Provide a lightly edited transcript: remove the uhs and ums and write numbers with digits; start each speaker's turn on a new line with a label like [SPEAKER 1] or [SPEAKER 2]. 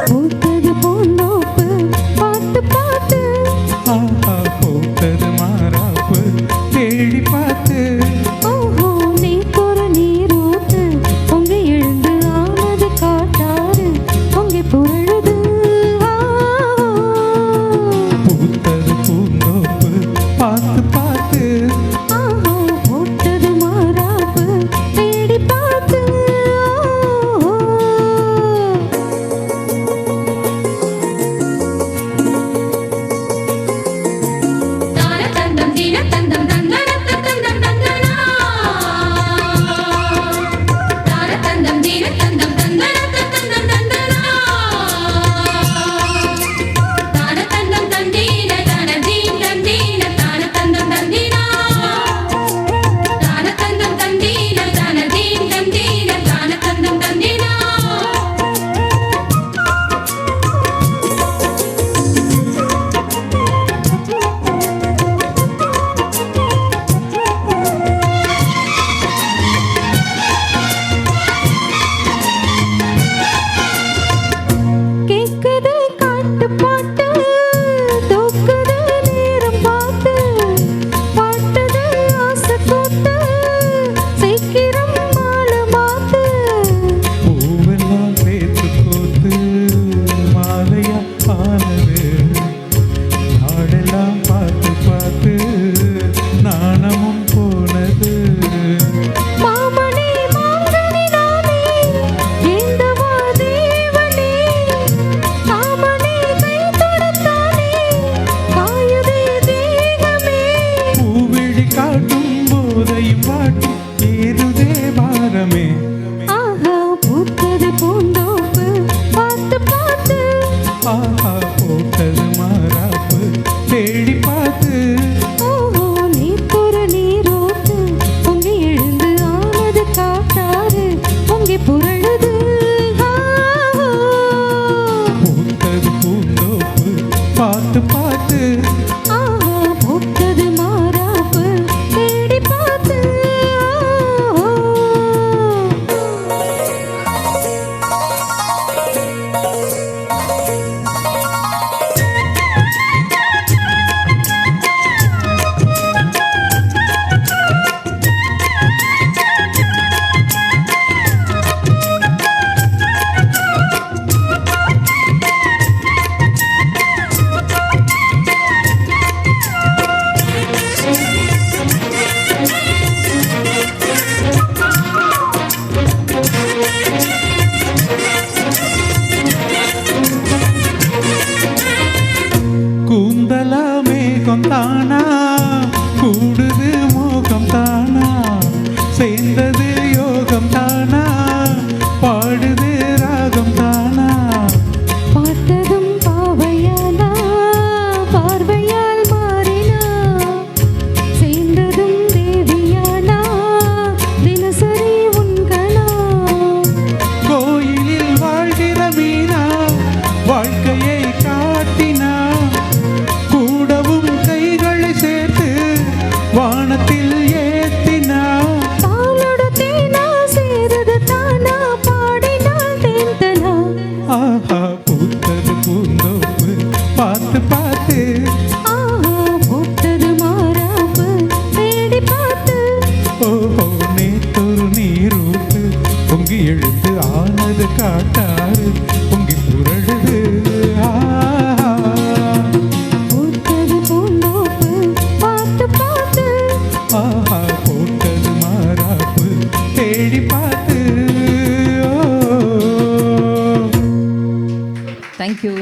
[SPEAKER 1] பூத்தது பூந்தோப்பு பார்த்து பார்த்து,
[SPEAKER 2] ஆஹா பூத்தது மாறாப்பு தேடி பார்த்து,
[SPEAKER 1] ஓஹோ நீர் நீரூத்து பொங்கி எழுந்து ஆனது காட்டாறு பொங்கி புரழுது.
[SPEAKER 2] பூத்தது பூந்தோப்பு பார்த்து பார்த்து,
[SPEAKER 1] ஆஹோ பூத்தது மாறாப்பு தேடி பார்த்து. ஆஹா பூத்தது பூந்தோப்பு பார்த்து பார்த்து,
[SPEAKER 2] ஆஹா பூத்தது மாறாப்பு தேடி பார்த்து,
[SPEAKER 1] ஓஹோ நீர் நீரூத்து பொங்கி எழுந்து ஆனது காட்டாறு பொங்கி புரழுது.
[SPEAKER 2] பூத்தது பூந்தோப்பு பார்த்து பார்த்து,
[SPEAKER 1] ஆஹா பூத்தது மாறாப்பு தேடி பார்த்து.
[SPEAKER 2] கூந்தலா மேகம் தானா கூடுது மோகம் தானா சேர்ந்தது யோகம் தானா பாடுது ராகம் தானா
[SPEAKER 1] பார்த்ததும் பாவையானா பார்வையால் மாறினா சேர்ந்ததும் தேவியானா தினசரி உண்கனா
[SPEAKER 2] கோயிலில் வாழ்கிற மீனா வாழ்க்கையை காட்டினா கூடவும் கைகளை சேர்த்து வானத்தில் ஏத்தினா
[SPEAKER 1] பாலோட தேனா சேருது தானா பாடினால் தேந்தனா.
[SPEAKER 2] ஆஹா பூத்தது பூந்தோப்பு பார்த்து பார்த்து,
[SPEAKER 1] ஆஹா பூத்தது மாறாப்பு தேடி பார்த்து,
[SPEAKER 2] ஓஹோ நேத்தொரு நீரூத்து பொங்கி எழுந்து ஆனது காட்டாறு பொங்கி புரழுது.
[SPEAKER 1] பூத்தது பூந்தோப்பு பார்த்து பார்த்து,
[SPEAKER 2] ஆஹா போட்டது மாறாப்பு தேடி பார்த்து.
[SPEAKER 3] Thank you.